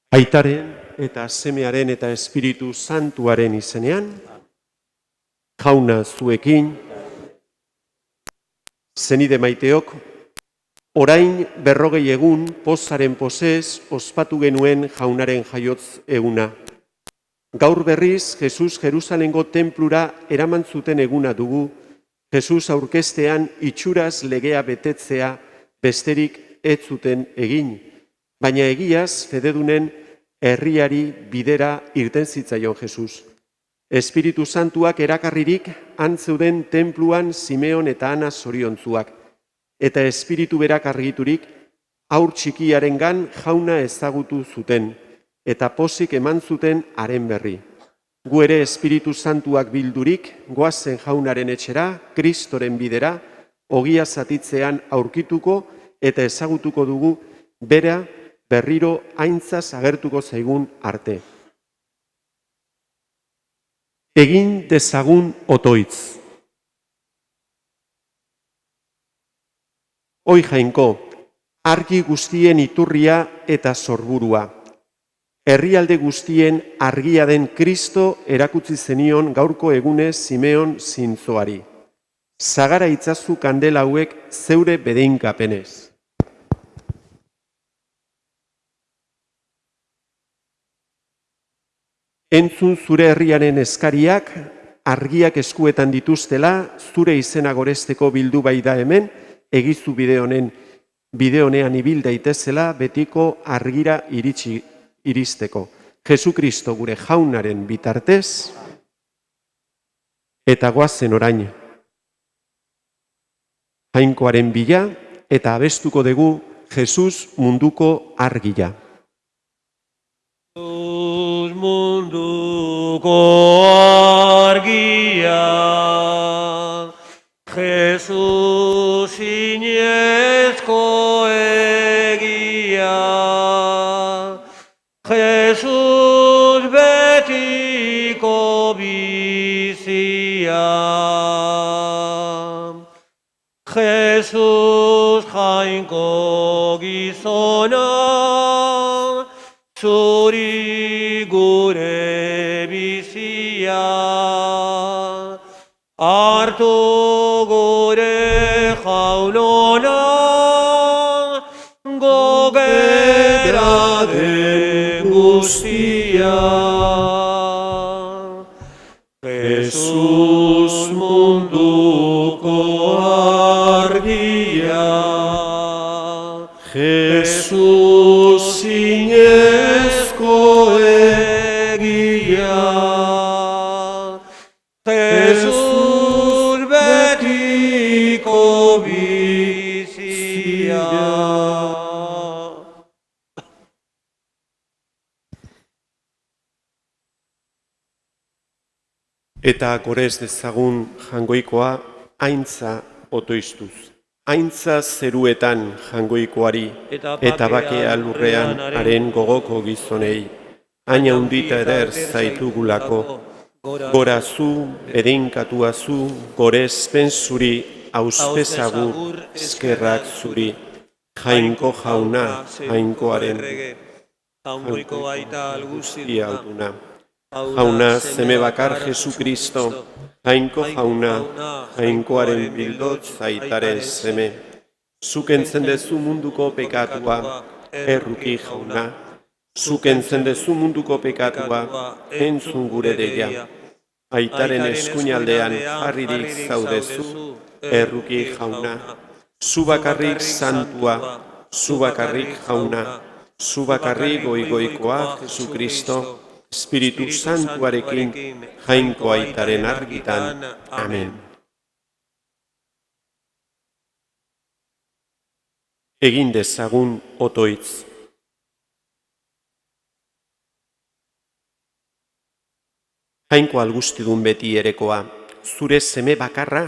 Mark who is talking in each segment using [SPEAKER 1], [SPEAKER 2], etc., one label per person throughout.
[SPEAKER 1] Aitaren eta Semearen eta Espiritu Santuaren izenean, Jauna zuekin, zenide maiteok, orain 40 egun pozaren pozez ospatu genuen Jaunaren jaiotz eguna. Gaur berriz, Jesus Jerusalengo tenplura eraman zuten eguna dugu, Jesus aurkeztean itxuraz legea betetzea besterik ez zuten egin, baina egiaz fededunen herriari bidera irten zitzaion Jesus. Espiritu Santuak erakarririk antzeuden tenpluan Simeon eta Ana zoriontzuak, eta Espiritu berak argiturik haur txikiarengan Jauna ezagutu zuten, eta pozik eman zuten haren berri. Gu ere Espiritu Santuak bildurik goazen Jaunaren etxera, Kristoren bidera, ogia zatitzean aurkituko eta ezagutuko dugu bera berriro aintzaz agertuko zaigun arte. Egin dezagun otoitz. Hoi Jainko, argi guztien iturria eta sorburua. Herrialde guztien argia den Kristo erakutsi zenion gaurko egunez Simeon zintzoari. Zagara itzazu kandela hauek zeure bedeinkapenez. Entzun zure herriaren eskariak, argiak eskuetan dituztela, zure izena goresteko bildu bai da hemen, egizu bideonean ibil daitezela betiko argira iristeko. Jesukristo gure Jaunaren bitartez, eta goazen orain. Jainkoaren bila, eta abestuko dugu Jesus munduko argia.
[SPEAKER 2] Munduko argia, Jesus inezko egia, Jesus betiko bizia, Jesus Jainko gizona, zuri gure bizia, hartu gure jaunona, gogera den guztia. Jesus munduko argia, Jesus inezko egia, Jesus betiko bizia.
[SPEAKER 1] Eta gorez dezagun jangoikoa aintza otoiztuz. Aintza zeruetan jangoikoari, eta bakea lurrean haren gogoko gizonei. Aina hundita eder zaitugulako, gora zu, bedeinkatua zu, gorezpen zuri, auspezagur, eskerrak zuri. Jainko Jauna, Jainkoaren
[SPEAKER 2] Jaungoiko aita
[SPEAKER 1] guztia alduna. Jauna, zeme bakar Jesukristo, Jainko Jauna, Jainkoaren bildotz aitaren zeme. Zuk entzen dezu munduko pekatua, erruki Jauna. Zuk entzen dezu munduko pekatua, entzun gure deia. Aitaren eskuinaldean jarririk zaudezu, erruki Jauna. Zu bakarrik santua, zu bakarrik Jauna, zu bakarrik goigoikoa Jesukristo, Espiritu Santuarekin, Jainko aitaren argitan. Amen. Egin dezagun otoitz. Jainko algustidun beti erekoa, zure seme bakarra,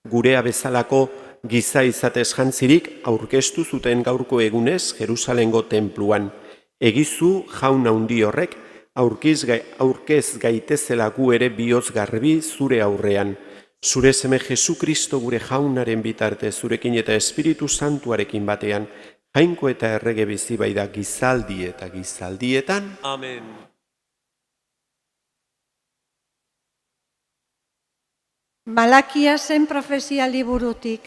[SPEAKER 1] gurea bezalako giza izatez jantzirik aurkeztu zuten gaurko egunez Jerusalengo tenpluan. Egizu Jauna handi horrek, aurkez gaitezela gu ere bihotz garbi zure aurrean. Zure seme Jesukristo gure Jaunaren bitarte zurekin eta Espiritu Santuarekin batean, Jainko eta errege bizi baita gizaldi eta gizaldietan.
[SPEAKER 2] Amen.
[SPEAKER 3] Malakiasen profezia liburutik.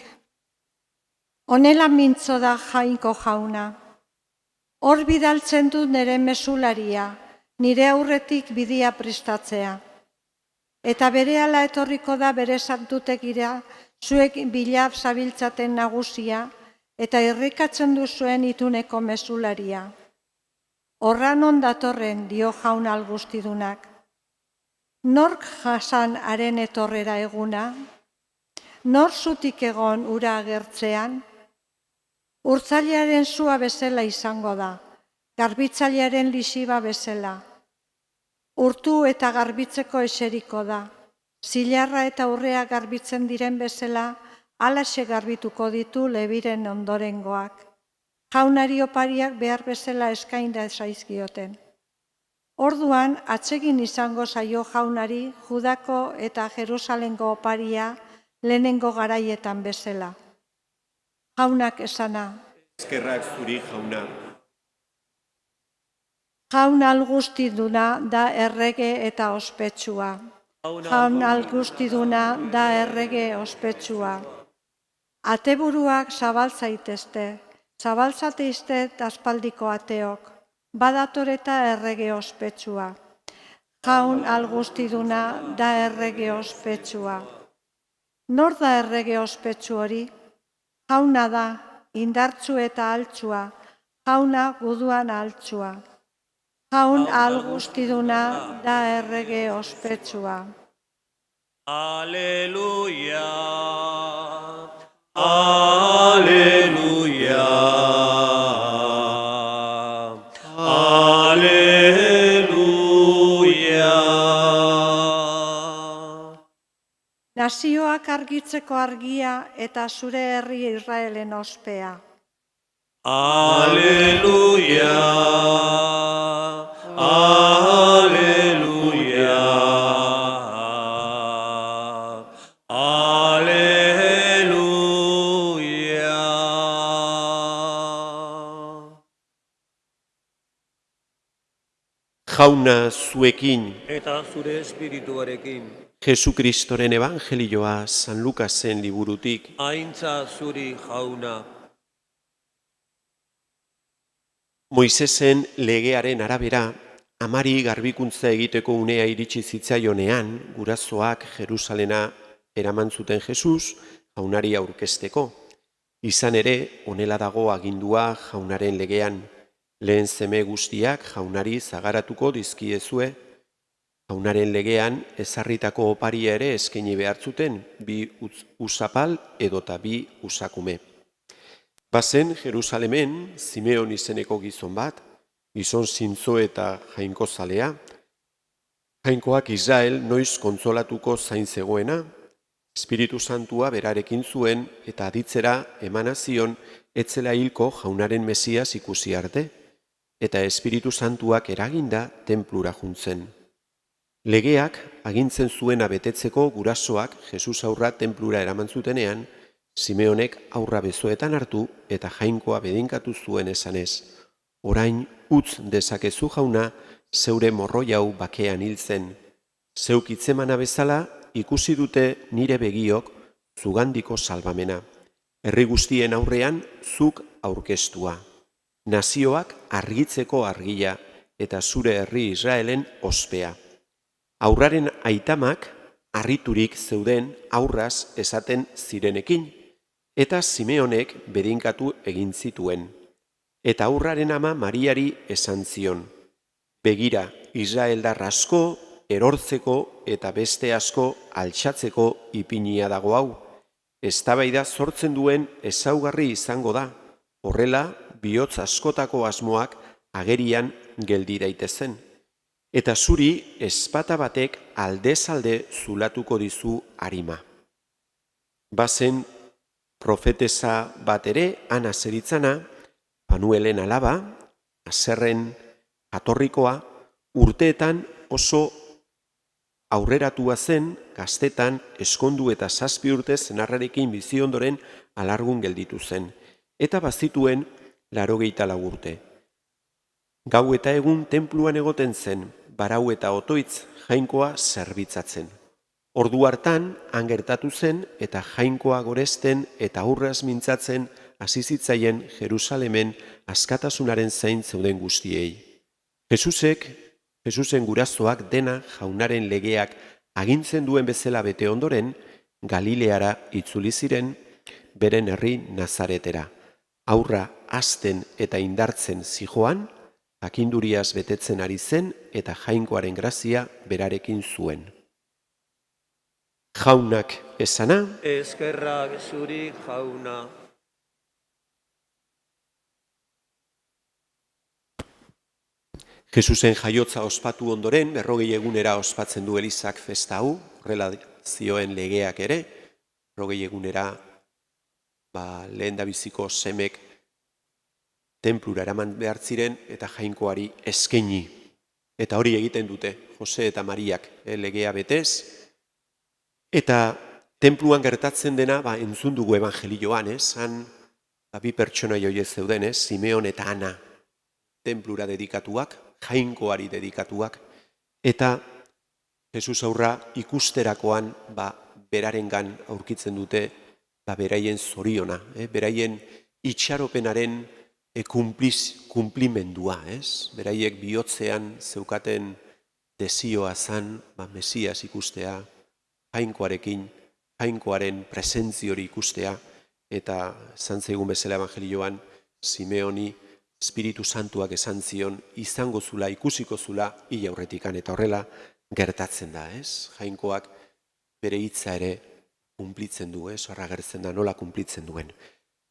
[SPEAKER 3] Honela mintzo da Jainko jauna. Hor bidaltzen dut nire mesularia, nire aurretik bidia prestatzea. Eta berehala etorriko da bere santutegira, zuek bila zabiltzaten nagusia, eta irrikatzen duzuen ituneko mesularia. Horra non datorren, dio jaun algustidunak. Nork jasan haren etorrera eguna? Nor zutik egon ura agertzean? Urtzailearen sua bezala izango da, garbitzailearen lisiba bezala. Urtu eta garbitzeko eseriko da, zilarra eta urrea garbitzen diren bezala, halaxe garbituko ditu lebiren ondorengoak. Jaunari opariak behar bezala eskainda zaizkioten. Orduan, atsegin izango zaio jaunari Judako eta Jerusalengo oparia lehenengo garaietan bezala. Jaunak esana.
[SPEAKER 1] Eskerrak zuri jauna.
[SPEAKER 3] Jaun algustiduna da errege eta ospetsua. Jaun algustiduna da errege ospetsua. Ateburuak zabaltzateizte aspaldiko ateok. Badatoreta errege ospetsua. Jaun algustiduna da errege ospetsua. Nor da errege ospetsu hori? Jauna da, indartsu eta altsua, jauna guduan altsua. Jaun algustiduna da errege ospetsua.
[SPEAKER 2] Aleluia, aleluia, aleluia.
[SPEAKER 3] Nazioak argitzeko argia eta zure herri Israelen ospea.
[SPEAKER 2] Aleluia, aleluia, aleluia.
[SPEAKER 1] Jauna zuekin.
[SPEAKER 2] Eta zure espirituarekin.
[SPEAKER 1] Jesu Kristoren evangelioa San Lukasen liburutik.
[SPEAKER 2] Aintza zuri jauna.
[SPEAKER 1] Moisesen legearen arabera, amari garbikuntza egiteko unea iritsi zitzaionean, gurasoak Jerusalena eraman zuten Jesus jaunari aurkezteko. Izan ere, honela dago agindua jaunaren legean, lehen seme guztiak jaunari zagaratuko dizkiezue. Jaunaren legean ezarritako oparia ere eskaini behar zuten, 2 usapal edota 2 usakume. Bazen Jerusalemen Simeon izeneko gizon bat, gizon zintzo eta jainkozalea. Jainkoak Israel noiz kontsolatuko zain zegoena, Espiritu Santua berarekin zuen eta aditzera emana zion etzela hilko jaunaren Mesias ikusi arte, eta Espiritu Santuak eraginda tenplura juntzen. Legeak agintzen zuena betetzeko gurasoak Jesus aurra tenplura eraman zutenean, Simeonek aurra besoetan hartu eta jainkoa bedinkatu zuen esanez. Orain utz dezakezu jauna, zeure morroi hau bakean hiltzen. Zeuk hitzemana bezala ikusi dute nire begiok zugandiko salbamena. Herri guztien aurrean zuk aurkeztua. Nazioak argitzeko argia eta zure herri Israelen ospea. Aurraren aitamak harriturik zeuden aurraz esaten zirenekin, eta Simeonek bedinkatu egin zituen. Eta aurraren ama Mariari esan zion, begira, Israeldar asko, erortzeko eta beste asko altxatzeko ipinia dago hau. Eztabaida sortzen duen ezaugarri izango da, horrela bihotz askotako asmoak agerian geldi daitezen. Eta zuri ezpata batek aldez-alde zulatuko dizu arima. Bazen profetesa bat ere Ana zeritzana, Panuelen alaba, Aserren jatorrikoa, urteetan oso aurreratua zen, gaztetan, eskondu eta 7 urte senarrarekin bizi ondoren alargun gelditu zen. Eta bazituen 84 urte. Gau eta egun tenpluan egoten zen, barau eta otoitz jainkoa zerbitzatzen. Ordu hartan, han gertatu zen eta jainkoa goresten eta aurraz mintzatzen hasi zitzaien Jerusalemen askatasunaren zain zeuden guztiei. Jesusen gurasoak dena jaunaren legeak agintzen duen bezala bete ondoren, Galileara itzuli ziren beren herri Nazaretera. Aurra hazten eta indartzen zijoan, jakinduriaz betetzen ari zen eta jainkoaren grazia berarekin zuen. Jaunak esana,
[SPEAKER 2] Eskerrak zuri jauna.
[SPEAKER 1] Jesusen jaiotza ospatu ondoren, 40 egunera ospatzen du Elizak festa hau, horrela zioen legeak ere, 40 egunera lehendabiziko semek tenplura eraman behar ziren eta jainkoari eskaini. Eta hori egiten dute, Jose eta Mariak legea betez. Eta tenpluan gertatzen dena entzun dugu evangelioan, han bi pertsona joie zeuden, Simeon eta Ana, tenplura dedikatuak, jainkoari dedikatuak, eta Jesus aurra ikusterakoan berarengan aurkitzen dute beraien zoriona, beraien itxaropenaren kumplimendua, beraiek bihotzean zeukaten desioa zan, Mesias ikustea, jainkoarekin, jainkoaren presentzio hori ikustea, eta esan zaigun bezala evangelioan, Simeoni Espiritu Santuak esan zion, izango zula, ikusiko zula, hil aurretikan, eta horrela gertatzen da, jainkoak bere hitza ere kumplitzen du, horra gertzen da, nola kumplitzen duen.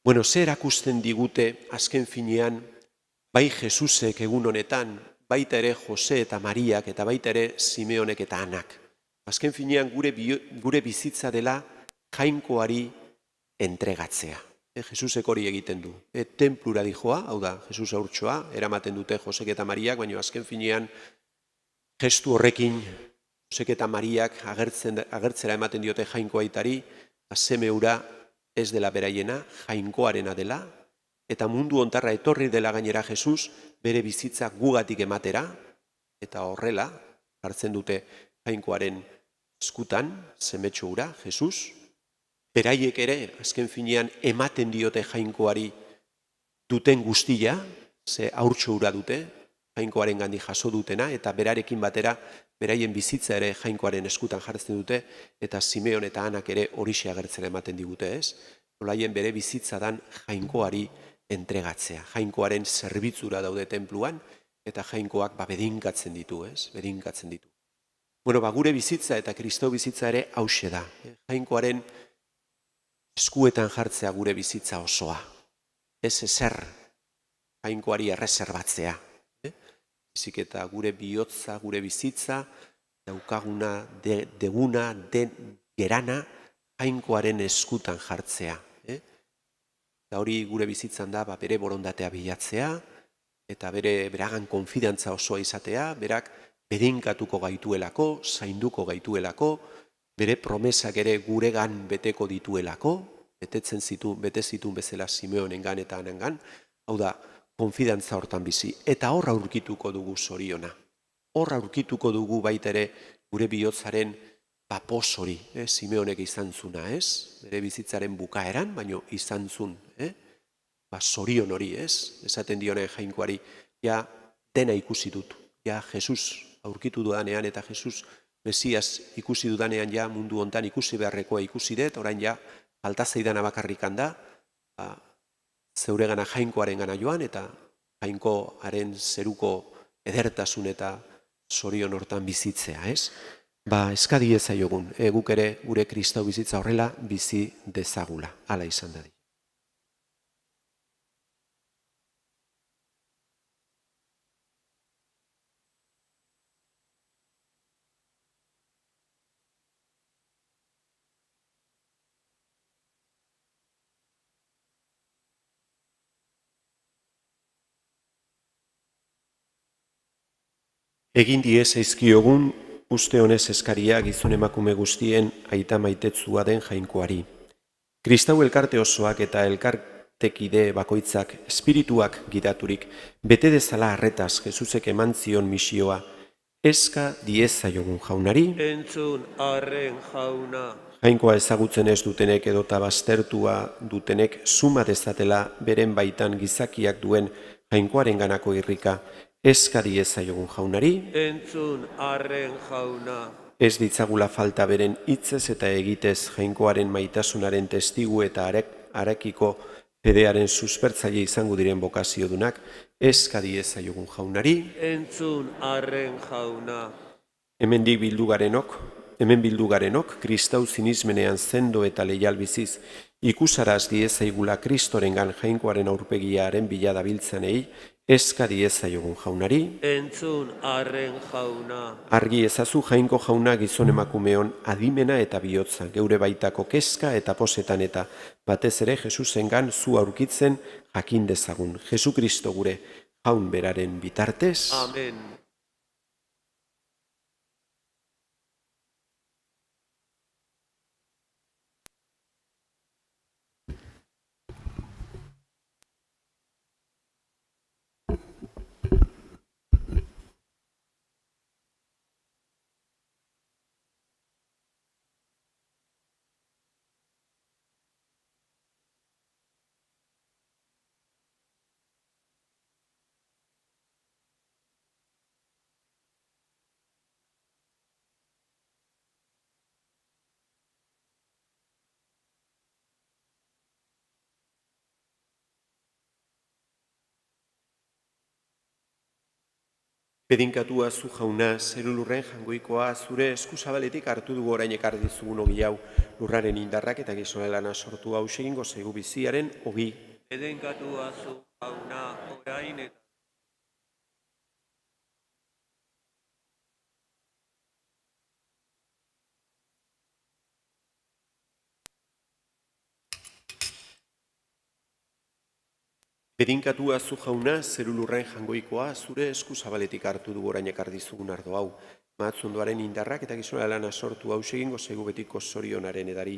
[SPEAKER 1] Bueno, zer erakusten digute azken finean, bai Jesusek egun honetan, baita ere Jose eta Mariak, eta baita ere Simeonek eta Anak. Azken finean gure bizitza dela jainkoari entregatzea. Jesusek hori egiten du. Tenplura dijoa, hau da, Jesus haurtxoa, eramaten dute Josek eta Mariak, baina azken finean gestu horrekin Josek eta Mariak agertzera ematen diote jainkoaitari, seme hura ez dela beraiena, jainkoarena dela, eta mundu ontarra etorri dela gainera Jesus, bere bizitza gugatik ematera, eta horrela, hartzen dute jainkoaren eskutan, semetxo hura, Jesus, beraiek ere, azken finean, ematen diote jainkoari duten guztia, ze haurtxo hura dute, jainkoaren gandi jaso dutena, eta berarekin batera, beraien bizitza ere jainkoaren eskutan jartzen dute, eta Simeon eta Anak ere horixe agertzen ematen digute, nolaien bere bizitza dan jainkoari entregatzea. Jainkoaren zerbitzura daude tenpluan, eta jainkoak bedinkatzen ditu, bedinkatzen ditu. Bueno, gure bizitza eta Kristau bizitza ere hauxe da. Jainkoaren eskuetan jartzea gure bizitza osoa. Ez ezer jainkoari erreserbatzea. Bizik eta gure bihotza, gure bizitza, daukaguna, deguna, gerana, jainkoaren eskutan jartzea. Eta hori gure bizitzan da, bere borondatea bilatzea, eta beragan konfidantza osoa izatea, berak bedinkatuko gaituelako, zainduko gaituelako, bere promesak ere guregan beteko dituelako, bete zituen bezala Simeonengan eta Anangan, hau da, konfidantza hortan bizi. Eta hor aurkituko dugu zoriona. Hor aurkituko dugu baita ere gure bihotzaren pos hori, Simeonek izan zuna, bere bizitzaren bukaeran, baino izan zun, zorion hori, esaten dionen jainkoari, ja dena ikusi dut, ja Jesus aurkitu dudanean eta Jesus Mesias ikusi dudanean ja mundu hontan ikusi beharrekoa ikusi dut, orain ja falta zaidana bakarrikan da, zeuregana jainkoaren gana joan eta jainkoaren zeruko edertasun eta zorion hortan bizitzea, eskadi ezaiogun, guk ere gure Kristau bizitza horrela bizi dezagula, hala izan da. Egin zaizkiogun uste honez eskaria gizon emakume guztien aita maitetzua den jainkoari. Kristau elkarte osoak eta
[SPEAKER 4] tekide bakoitzak espirituak gidaturik, bete dezala arretaz Jesusek eman zion misioa, eska diezaiogun jaunari,
[SPEAKER 2] entzun arren jauna,
[SPEAKER 4] jainkoa ezagutzen ez dutenek edota baztertua dutenek suma dezatela beren baitan gizakiak duen jainkoaren ganako irrika, eska diezaiogun jaunari,
[SPEAKER 2] entzun arren jauna,
[SPEAKER 4] ez ditzagula falta beren hitzez eta egitez jainkoaren maitasunaren testigu eta harekiko fedearen suspertzaile izango diren bokaziodunak, eska diezaiogun jaunari,
[SPEAKER 2] entzun arren jauna,
[SPEAKER 4] hemen bildu garenok, kristau zinismenean zendo eta leial biziz, ikusaraz diezaigula kristorengan jainkoaren aurpegiaren bila dabiltzanei, eska diezaiogun jaunari,
[SPEAKER 2] entzun arren jauna,
[SPEAKER 4] argi ezazu jainko jauna gizon emakumeon adimena eta bihotza, geure baitako kezka eta posetan eta batez ere Jesusengan zu aurkitzen jakin dezagun. Jesu Kristo gure jaun beraren bitartez.
[SPEAKER 2] amen.
[SPEAKER 1] Bedinkatua zu jauna, zeru lurren jangoikoa, zure eskuzabaletik hartu dugu orain ekarri dizugun ogi hau, lurraren indarrak eta gizonelana sortu hau egingo zaigu biziaren ogi.
[SPEAKER 2] Edenkatua zu jauna, orain eta
[SPEAKER 1] Bedinkatua zu jauna, zeru lurren jangoikoa, zure eskuzabaletik hartu dugu orain ekarri dizugun ardo hau. Mahatzondoaren indarrak eta gizonelana sortu hau egingo zaigu betiko zorionaren edari.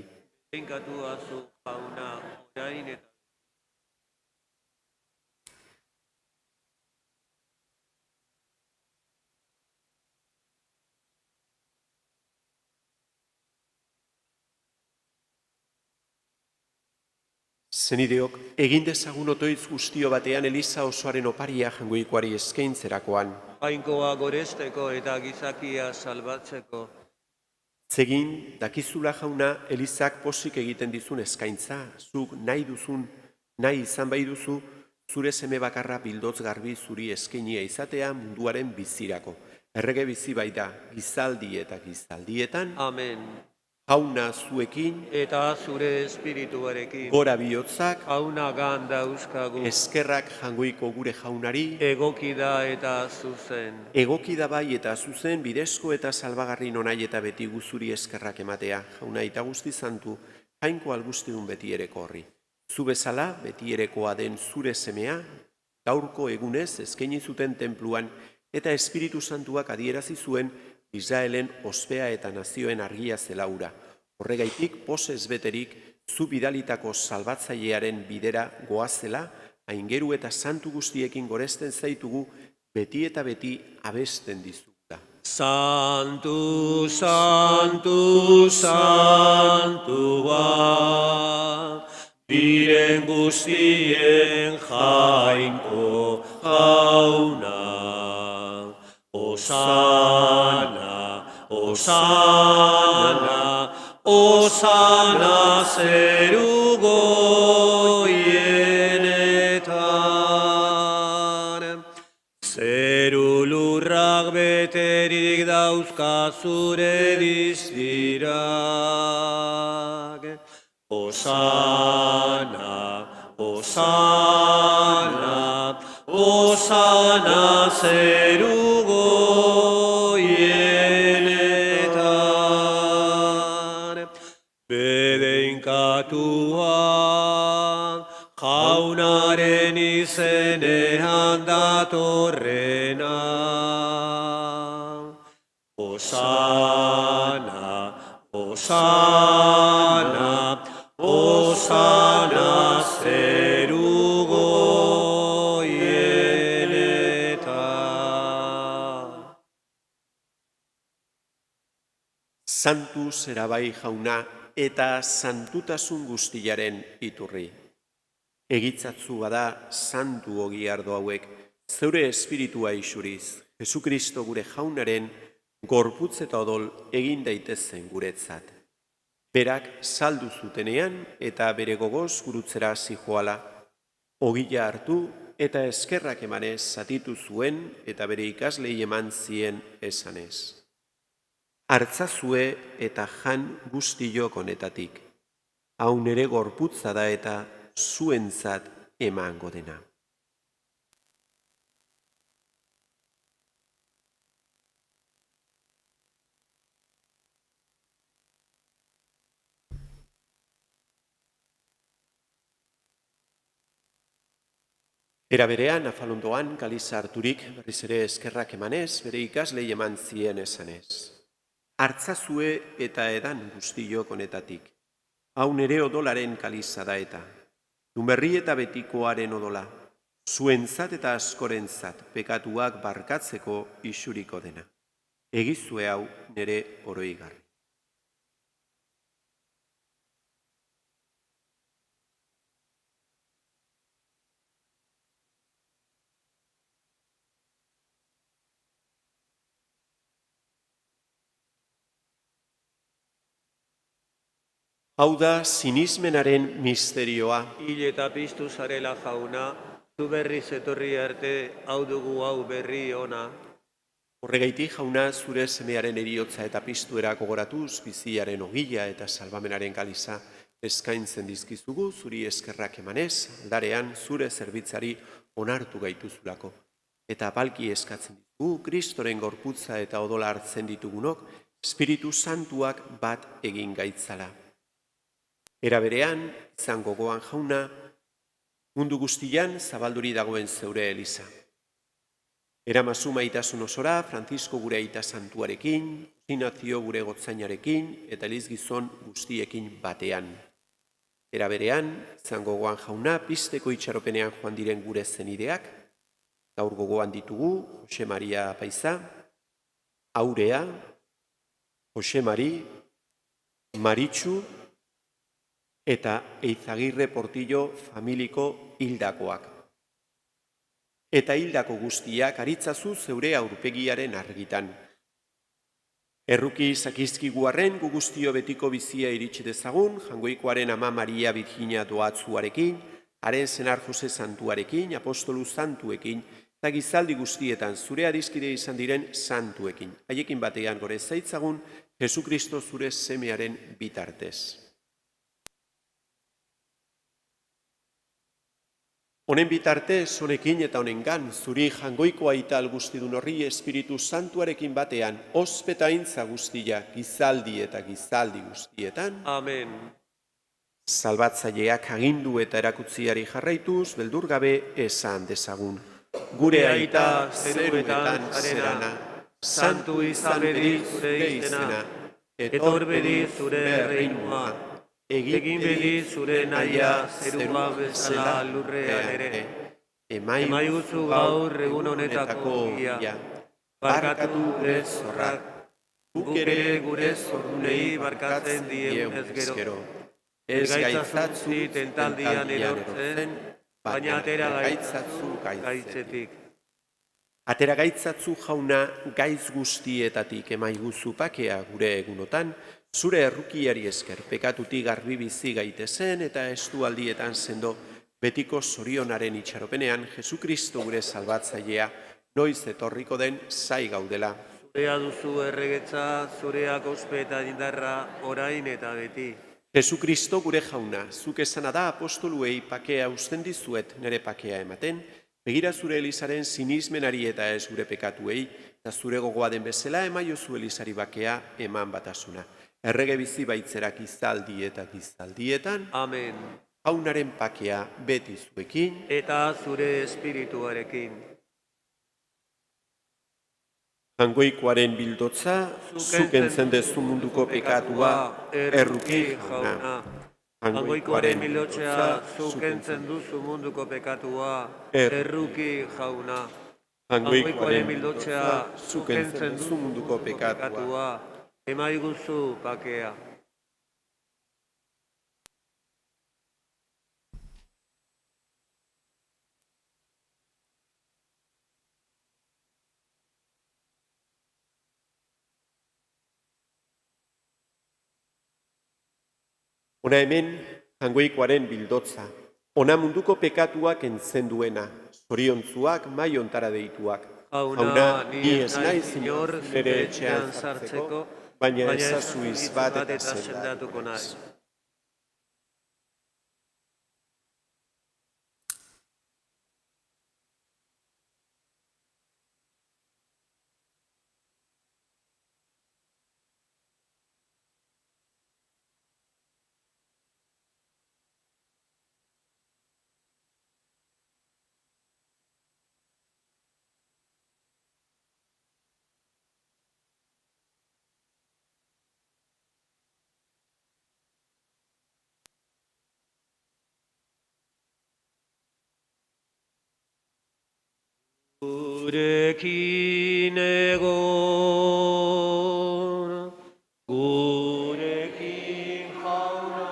[SPEAKER 2] edenkatua zu jauna, orain eta
[SPEAKER 1] Zenideok, egin dezagun otoitz guztio batean Eliza osoaren oparia jangoikoari eskaintzerakoan.
[SPEAKER 2] jainkoa goresteko eta gizakia salbatzeko.
[SPEAKER 1] Zegin, dakizula jauna, Elizak posik egiten dizun eskaintza, zuk nahi izan bai duzu, zure seme bakarra bildotz garbi zuri eskainia izatea munduaren bizirako. Errege bizi bai da, gizaldi eta gizaldietan,
[SPEAKER 2] Amen.
[SPEAKER 1] jauna zuekin,
[SPEAKER 2] Eta zure espirituarekin.
[SPEAKER 1] gora bihotzak,
[SPEAKER 2] Jauna ganda euskagu.
[SPEAKER 1] eskerrak jangoiko gure jaunari,
[SPEAKER 2] Egoki da eta zuzen.
[SPEAKER 1] egoki da bai eta zuzen bidezko eta salbagarri nonai eta beti guzuri eskerrak ematea, jauna eta guzti zantu, jainko algustidun beti ereko horri. Zu bezala, beti erekoa den zure semea, gaurko egunez eskaini zuten tenpluan eta Espiritu Santuak adierazi zuen Israelen ospea eta nazioen argia zela hura. Horregaitik, posez beterik, zu bidalitako salbatzailearen bidera goazela, aingeru eta santu guztiekin goresten zaitugu, beti eta beti abesten dizugula.
[SPEAKER 2] Santu, santu, santua, diren guztien jainko jauna. Osana, osana, osana zeru goienetan. Zeru lurrak beterik dauzka zure diztirak. Osana, osana, osana zeru goienetan. Bedeinkatua jaunaren izenean datorrena. Osana, osana, osana zeru
[SPEAKER 4] Santu zera bai jauna eta santutasun guztiaren iturri. Egitzatzu bada santu ogi ardo hauek, zeure espiritua isuriz, Jesukristo gure jaunaren gorputz eta odol egin daitezen guretzat. Berak saldu zutenean eta bere gogoz gurutzera zijoala, ogila hartu eta eskerrak emanez zatitu zuen eta bere ikaslei eman zien esanez. Hartzazue eta jan guztiok honetatik, hau nere gorputza da eta zuentzat emango dena. Era berean, afalondoan, kaliza harturik, berriz ere eskerrak emanez, bere ikaslei eman zien esanez. Hartzazue eta edan guztiok honetatik, hau nere odolaren kaliza da eta, dumerri eta betikoaren odola, zuentzat eta askorentzat pekatuak barkatzeko isuriko dena. Egizue hau nere oroigarri. Hau da sinismenaren misterioa.
[SPEAKER 2] Hil eta piztu zarela jauna, zu berriz etorri arte hau dugu hau berri ona.
[SPEAKER 4] Horregaitik jauna zure semearen eriotza eta piztuera gogoratuz, biziaren ogila eta salbamenaren kaliza eskaintzen dizkizugu, zuri eskerrak emanez, aldarean zure zerbitzari onartu gaituzulako. Eta apalki eskatzen ditugu, Kristoren gorputza eta odola hartzen ditugunok, Espiritu Santuak bat egin gaitzala. Era berean, izan gogoan jauna, mundu guztian zabalduri dagoen zeure eliza. Eramazu maitasun osora, Francisco gure aita santuarekin, Ignazio gure gotzainarekin eta elizgizon guztiekin batean. Era berean, izan gogoan jauna, pizteko itxaropenean joan diren gure zenideak, gaur gogoan ditugu, Jose Maria Paiza, Aurea, Jose Mari, Maritxu, eta Eizagirre Portillo familiko hildakoak. Eta hildako guztiak aritzazu zeure aurpegiaren argitan. Erruki zakizkiguarren gu guztio betiko bizia iritsi dezagun, Jangoikoaren ama Maria Virginia doatzuarekin, haren senar Jose Santuarekin, apostolu santuekin, eta gizaldi guztietan zure adiskide izan diren santuekin. Haiekin batean gore zaitzagun, Jesukristo zure semearen bitartez. Honen bitartez, honekin eta honengan, zuri Jangoiko aita algustidun horri Espiritu Santuarekin batean, ospetaintza guztia, gizaldi eta gizaldi guztietan.
[SPEAKER 2] Amen.
[SPEAKER 4] Salbatzaileak agindu eta erakutziari jarraituz, beldur gabe esan dezagun. Gure aita zeruetan zerana, santu izan bedi zure izena, etor bedi zure reinua. Egin bedi zure naia zerua bezala lurrean ere. Emaiuzu gaur egun honetako ogia. Barkatu gure zorrak. Guk ere gure zordunei barkatzen diegunez gero. Ez gaitzatzu tentaldian erortzen, baina atera gaitzatzu gaitzetik. Atera gaitzatzu jauna gaiz guztietatik emaiguzu pakea gure egunotan, zure errukiari esker pekatutik garbi bizi gaitezen eta estualdietan sendo betiko zorionaren itxaropenean Jesukristo gure salbatzailea noiz etorriko den zai gaudela.
[SPEAKER 2] Zurea duzu erregetza, zureak ospe eta indarra orain eta beti.
[SPEAKER 4] Jesukristo gure jauna, zuk esana da apostoluei pakea usten dizuet nere pakea ematen, begira zure elizaren sinismenari eta ez gure pekatuei, eta zure gogoa den bezala emaiozu elizari bakea eman batasuna. Errege bizi baitzerak gizaldi eta gizaldietan.
[SPEAKER 2] Amen.
[SPEAKER 4] Jaunaren pakea beti zuekin.
[SPEAKER 2] Eta zure espirituarekin.
[SPEAKER 4] Jangoikoaren bildotza, zukentzen dezu munduko pekatua, erruki jauna.
[SPEAKER 2] Jangoikoaren bildotzea, zukentzen duzu munduko pekatua, erruki jauna. Jangoikoaren bildotzea, zukentzen duzu munduko pekatua, emaiguzu bakea.
[SPEAKER 1] Ona hemen, jangoikoaren bildotza. Ona munduko pekatuak entzen duena. Zoriontzuak mai ontara deituak.
[SPEAKER 2] Jauna, ni ez naiz inor
[SPEAKER 1] nire etxean sartzeko, baina ezazu
[SPEAKER 2] hitz
[SPEAKER 1] bat eta
[SPEAKER 2] eta
[SPEAKER 1] sendatuko
[SPEAKER 2] sendatuko
[SPEAKER 1] naiz.
[SPEAKER 2] naiz. Gurekin egon, gurekin jauna,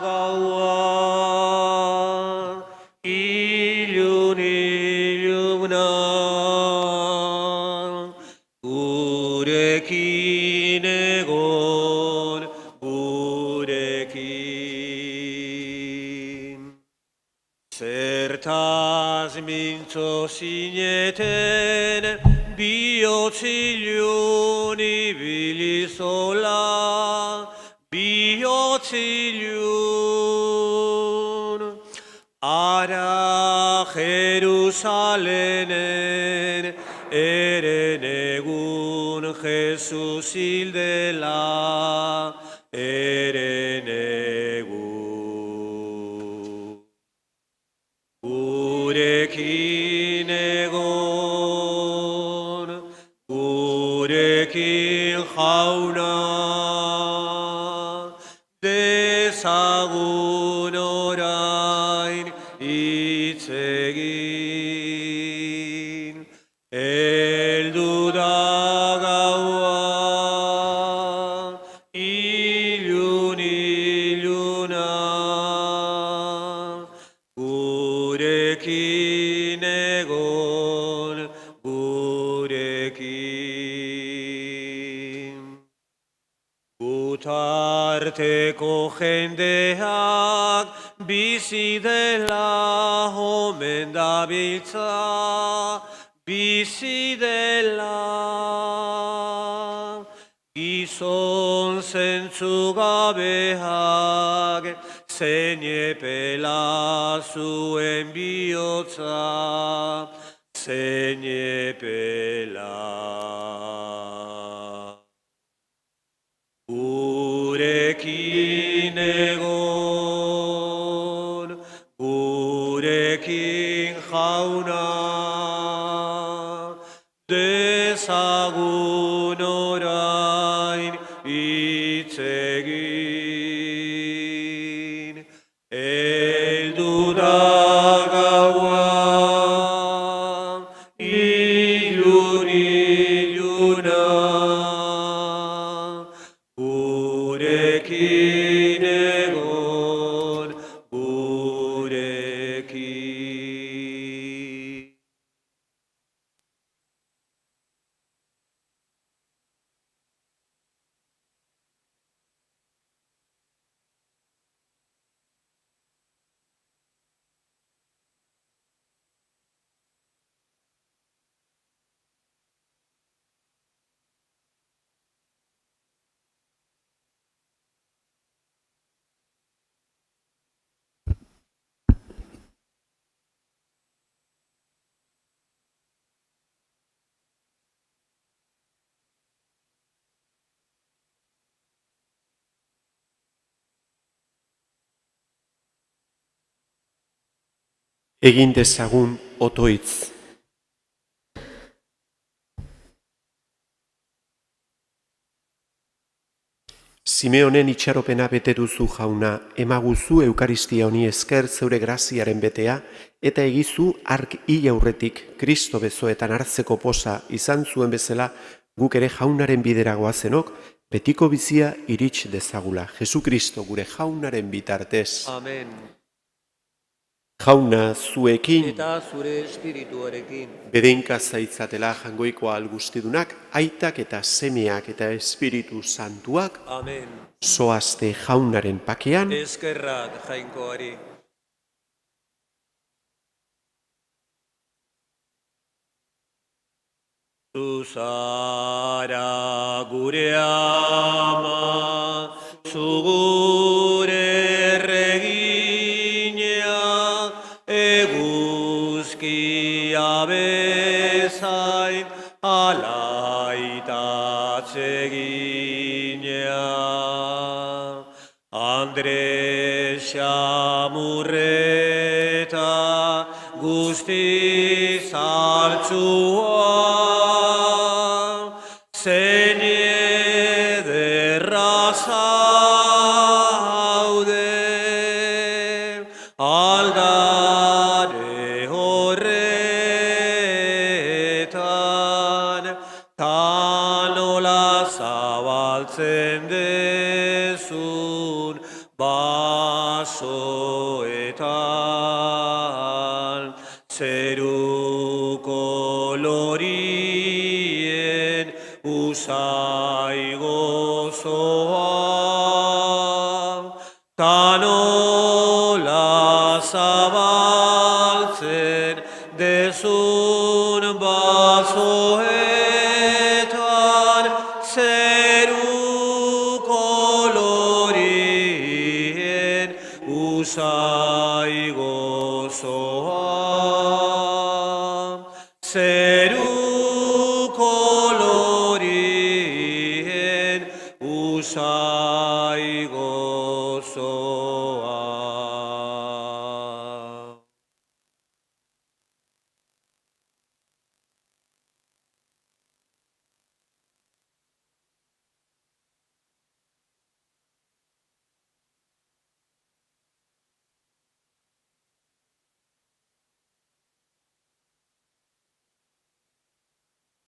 [SPEAKER 2] gaua, ilun iluna. Gurekin egon, gurekin. Zertaz mintzo zineten, bihotz ilun ibilizola, bihotz ilun. Ara Jerusalenen, eren egun Jesus hildela, eren egun. Gurekin egon, gurekin jauna, dezagun orain hitz egin. Heldu da gaua, ilun iluna, gurekin egon, gurekin. Gutarteko jendeak bizi dela omen dabiltza, bizi dela. Gizon zentzugabeak zein epela zuen bihotza, zein epela. Gurekin egon, gurekin jauna, dezagun orain hitz egin. Heldu da gaua, ilun iluna, gurekin egon, gurekin.
[SPEAKER 1] Egin dezagun otoitz. Simeonen itxaropena bete duzu jauna, emaguzu Eukaristia honi esker zeure graziaren betea, eta egizu ark hil aurretik Kristo bezoetan hartzeko posa izan zuen bezala, guk ere jaunaren bidera goazenok, betiko bizia irits dezagula. Jesu Kristo gure jaunaren bitartez.
[SPEAKER 2] Amen.
[SPEAKER 1] Jauna zuekin,
[SPEAKER 2] Eta zure espirituarekin.
[SPEAKER 1] bedeinka zaitzatela jangoikoa algustidunak, aitak eta semeak eta espiritu santuak,
[SPEAKER 2] Amen.
[SPEAKER 1] zoazte jaunaren pakean,
[SPEAKER 2] Eskerrak jainkoari. Zu zara gure ama, zu gure erregina, eguzkia bezain alaitatzegina. Andre xamurreta guzti zartzua, zein ederra zaude, aldare horretan, ta nola zabaltzen dezun basoetan, zeruko lorien usai gozoa, ta nola zabaltzen dezun basoetan, zeruko lorien usai gozoa, zeruko